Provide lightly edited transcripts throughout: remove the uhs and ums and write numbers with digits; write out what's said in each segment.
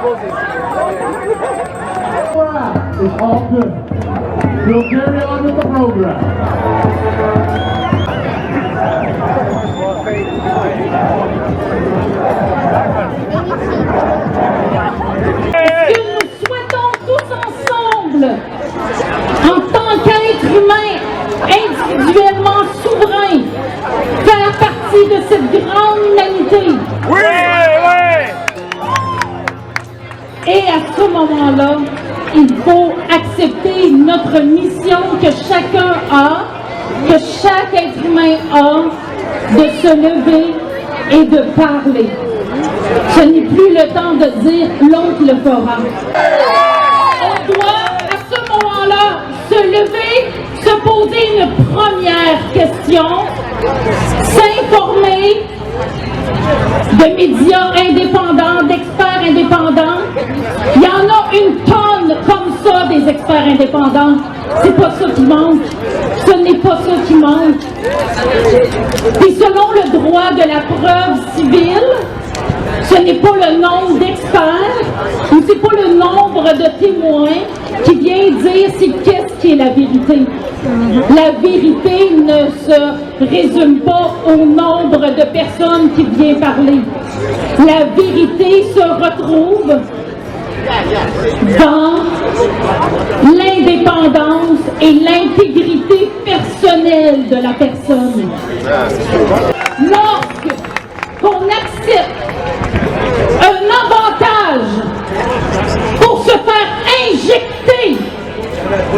It's all good. We'll carry on with the program. Est-ce que nous souhaitons tous ensemble, en tant qu'être humain, individuellement souverain, faire partie de cette grande humanité? Oui, oui! Et à ce moment-là, il faut accepter notre mission que chacun a, que chaque être humain a, de se lever et de parler. Ce n'est plus le temps de dire « l'autre le fera ». On doit, à ce moment-là, se lever, se poser une première question, s'informer de médias indépendants, d'experts indépendants. Il y en a une tonne comme ça, des experts indépendants. C'est pas ça qui manque. Ce n'est pas ça qui manque. Et selon le droit de la preuve civile, ce n'est pas le nombre d'experts ou c'est pas le nombre de témoins qui vient dire qu'est-ce qui est la vérité. La vérité ne se résume pas au nombre de personnes qui viennent parler. La vérité se retrouve dans l'indépendance et l'intégrité personnelle de la personne. Lorsqu'on accepte un avantage pour se faire injecter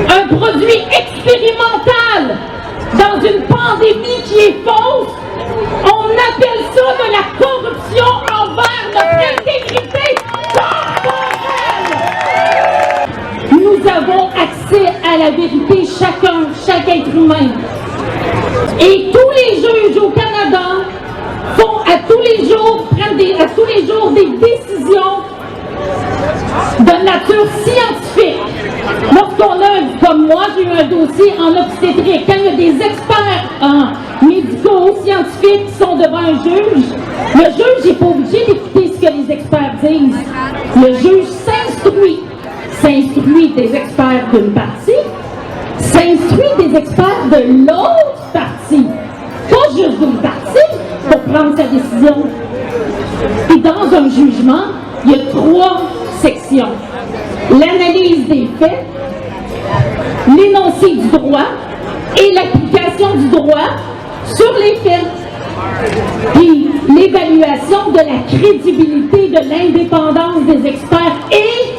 un produit expérimental dans une pandémie qui est fausse, on appelle ça de la corruption envers notre intégrité corporelle. Nous avons accès à la vérité, chaque être humain. Et tous les juges au Canada prennent à tous les jours des décisions de nature scientifique. Lorsqu'on a, comme moi, j'ai eu un dossier en obstétrique, quand il y a des experts médicaux, scientifiques qui sont devant un juge, le juge n'est pas obligé d'écouter ce que les experts disent. Le juge s'instruit des experts d'une partie, s'instruit des experts de l'autre partie, pas juste d'une partie, pour prendre sa décision. Et dans un jugement, il y a 3 sections. L'analyse des faits, l'énoncé du droit et l'application du droit sur les faits. Puis l'évaluation de la crédibilité, de l'indépendance des experts et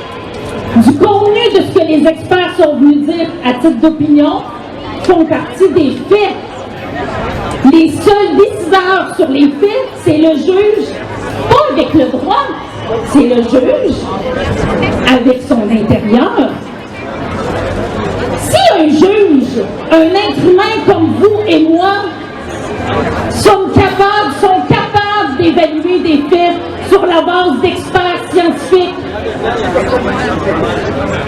du contenu de ce que les experts sont venus dire à titre d'opinion font partie des faits. Les seuls décideurs sur les faits, c'est le juge, pas avec le droit, c'est le juge avec son intérieur. Si un juge, un être humain comme vous et moi, sont capables d'évaluer des faits sur la base d'experts scientifiques,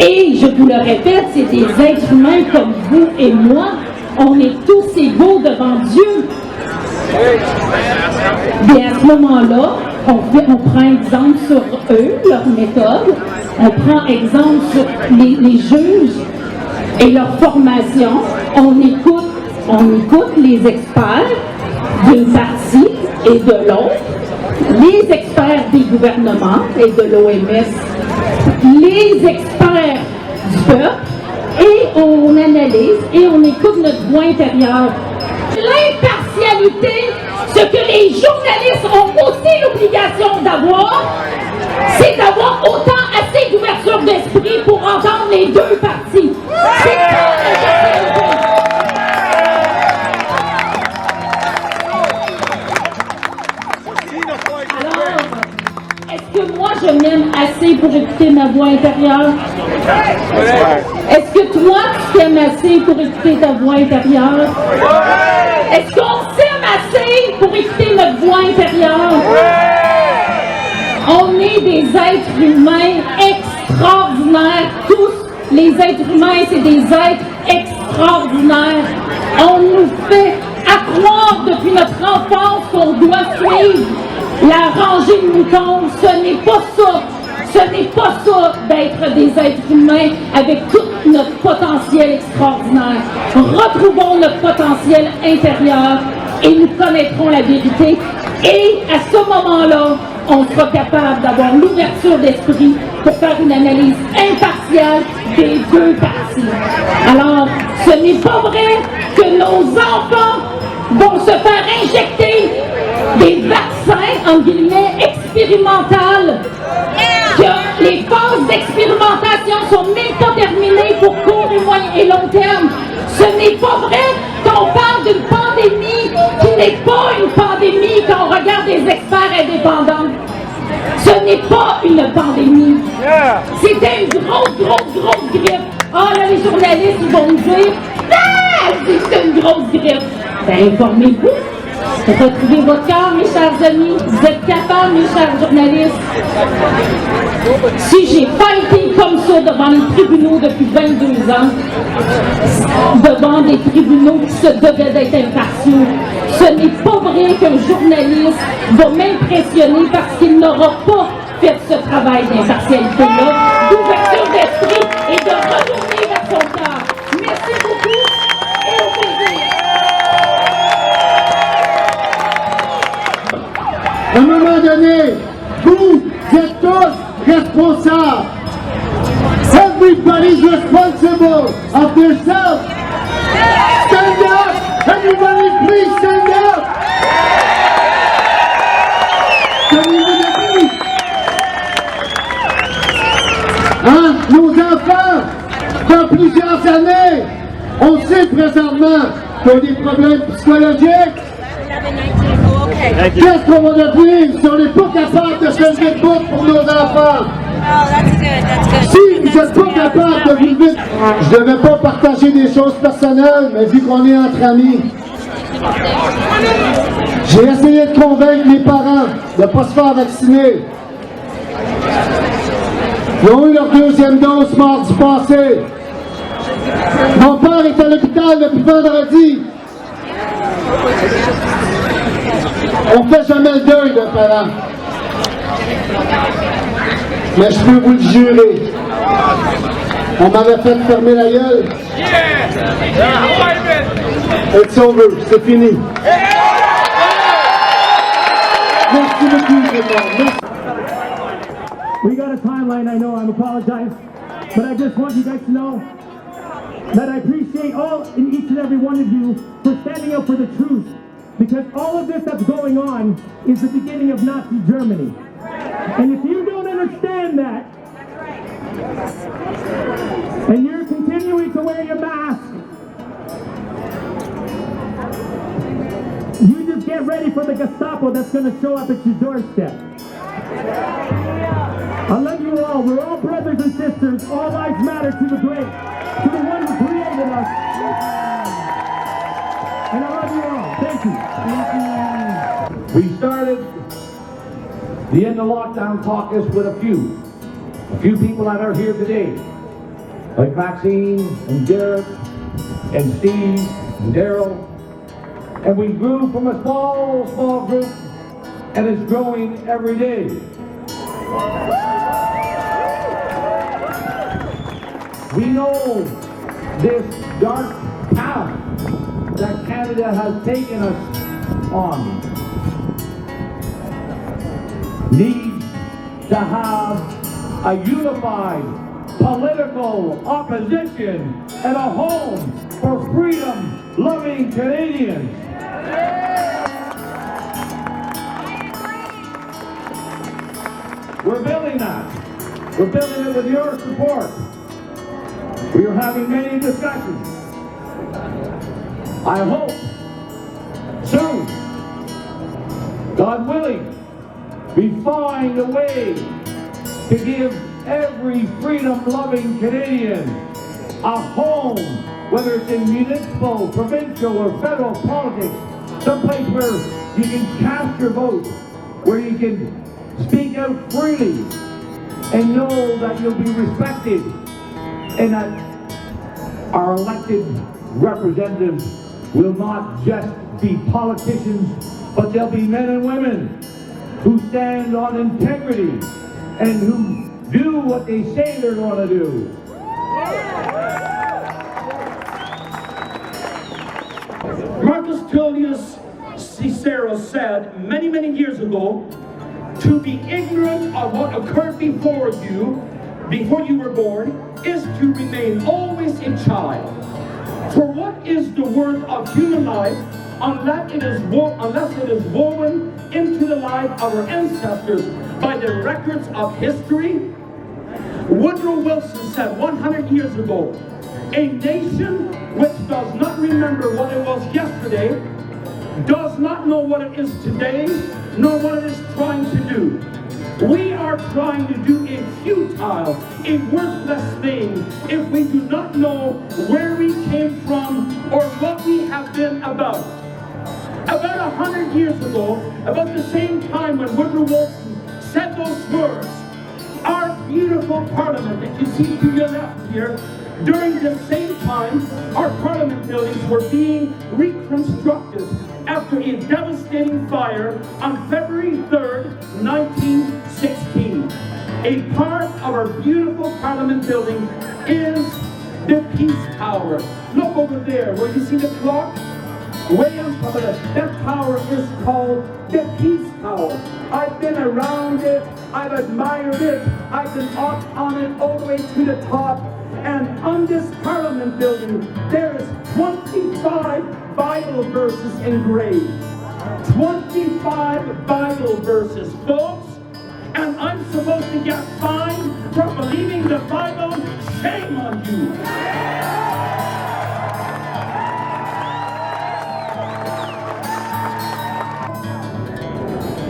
et je vous le répète, c'est des êtres humains comme vous et moi, on est tous égaux devant Dieu. Et à ce moment-là, on prend exemple sur eux, leur méthode, on prend exemple sur les juges et leur formation, on écoute les experts d'une partie et de l'autre, les experts des gouvernements et de l'OMS, les experts du peuple, et on analyse et on écoute notre voix intérieure. L'impartialité, ce que les journalistes ont aussi l'obligation d'avoir, c'est d'avoir autant assez d'ouverture d'esprit pour entendre les deux parties. C'est ça l'impartialité. Alors, est-ce que moi je m'aime assez pour écouter ma voix intérieure? Est-ce que toi tu t'aimes assez pour écouter ta voix intérieure? Est-ce qu'on s'aime assez pour écouter notre voix intérieure? On est des êtres humains extraordinaires. Tous les êtres humains, c'est des êtres extraordinaires. On nous fait croire depuis notre enfance qu'on doit suivre la rangée de moutons. Ce n'est pas ça. Ce n'est pas ça d'être des êtres humains avec tout notre potentiel extraordinaire. Retrouvons notre potentiel intérieur et nous connaîtrons la vérité. Et à ce moment-là, on sera capable d'avoir l'ouverture d'esprit pour faire une analyse impartiale des deux parties. Alors, ce n'est pas vrai que nos enfants vont se faire injecter des vaccins, en guillemets, expérimentaux, que les phases d'expérimentation sont même pas terminées pour court et moyen et long terme. Ce n'est pas vrai qu'on parle d'une pandémie qui n'est pas une pandémie quand on regarde des experts indépendants. Ce n'est pas une pandémie. C'était une grosse grippe. Ah là, les journalistes, ils vont me dire « Ah, c'est une grosse grippe. » Ben, informez-vous. Retrouvez votre cœur, mes chers amis. Vous êtes capables, mes chers journalistes. Si j'ai pas été comme ça devant les tribunaux depuis 22 ans, devant des tribunaux qui se devaient d'être impartiaux, ce n'est pas vrai qu'un journaliste va m'impressionner parce qu'il n'aura pas fait ce travail d'impartialité-là, d'ouverture d'esprit et de retourner vers son cœur. Merci beaucoup et au plaisir. À un moment donné, vous êtes tous responsables. Everybody's responsible of themselves. Stand up! Everybody, please stand up! Hein? Nos enfants, dans plusieurs années, on sait présentement qu'ils ont des problèmes psychologiques. Qu'est-ce qu'on va devenir si on n'est pas capable de se lever debout pour nos enfants? Si vous n'êtes pas capable de vous lever, je ne devais pas partager des choses personnelles, mais vu qu'on est entre amis, j'ai essayé de convaincre mes parents de ne pas se faire vacciner. Ils ont eu leur deuxième dose mardi passé. Mon père est à l'hôpital depuis vendredi. On ne fait jamais le deuil d'un parent. Mais je peux vous le jurer. On m'avait fait fermer la gueule. It's over. C'est fini. Merci beaucoup, Merci. We got a timeline, I know, I apologize, but I just want you guys to know that I appreciate all and each and every one of you for standing up for the truth, because all of this that's going on is the beginning of Nazi Germany. And if you don't understand that, and you're continuing to wear your mask, you just get ready for the Gestapo that's going to show up at your doorstep. I love you all. We're all brothers and sisters. All lives matter to the great, to the one who created us. And I love you all. Thank you. We started the End of Lockdown Caucus with a few people that are here today, like Maxine and Derek and Steve and Daryl. And we grew from a small group, and it's growing every day. We know this dark path that Canada has taken us on needs to have a unified political opposition and a home for freedom-loving Canadians. We're building that. We're building it with your support. We are having many discussions. I hope soon, God willing, we find a way to give every freedom-loving Canadian a home, whether it's in municipal, provincial, or federal politics, someplace where you can cast your vote, where you can speak out freely and know that you'll be respected and that our elected representatives will not just be politicians, but they'll be men and women who stand on integrity and who do what they say they're going to do. Marcus Tullius Cicero said many, many years ago, to be ignorant of what occurred before you were born, is to remain always a child. For what is the worth of human life unless it is woven into the life of our ancestors by the records of history? Woodrow Wilson said 100 years ago, a nation which does not remember what it was yesterday, does not know what it is today, nor what it is trying to do. We are trying to do a futile, a worthless thing if we do not know where we came from or what we have been about. About 100 years ago, about the same time when Woodrow Wilson said those words, our beautiful parliament that you see to your left here, during the same time, our parliament buildings were being reconstructed after a devastating fire on February 3rd, 1916. A part of our beautiful parliament building is the Peace Tower. Look over there, where you see the clock? Way on top of that tower is called the Peace Tower. I've been around it, I've admired it, I've been up on it all the way to the top. And on this Parliament building, there is 25 Bible verses engraved. 25 Bible verses, folks. And I'm supposed to get fined for believing the Bible? Shame on you.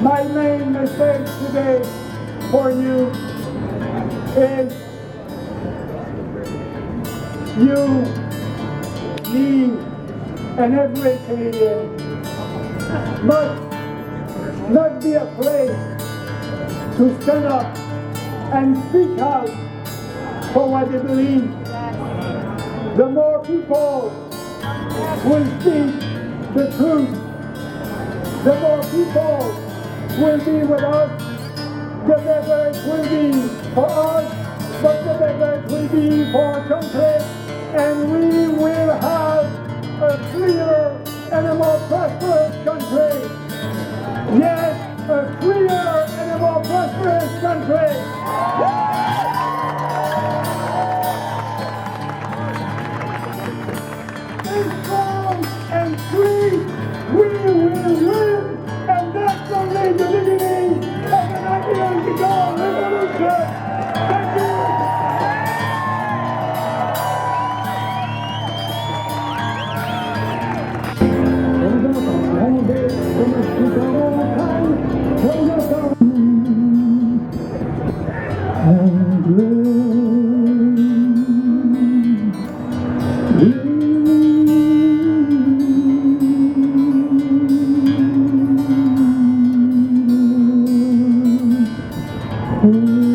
My main message today for you is you, me, and every Canadian must not be afraid to stand up and speak out for what they believe. The more people will speak the truth, the more people will be with us, the better it will be for us, but the better it will be for our country, and we will have a freer and a more prosperous country. Yes, a freer and a more prosperous country. Be strong and free, we will win, and that's only the beginning of an ideological revolution. Thank you. Oh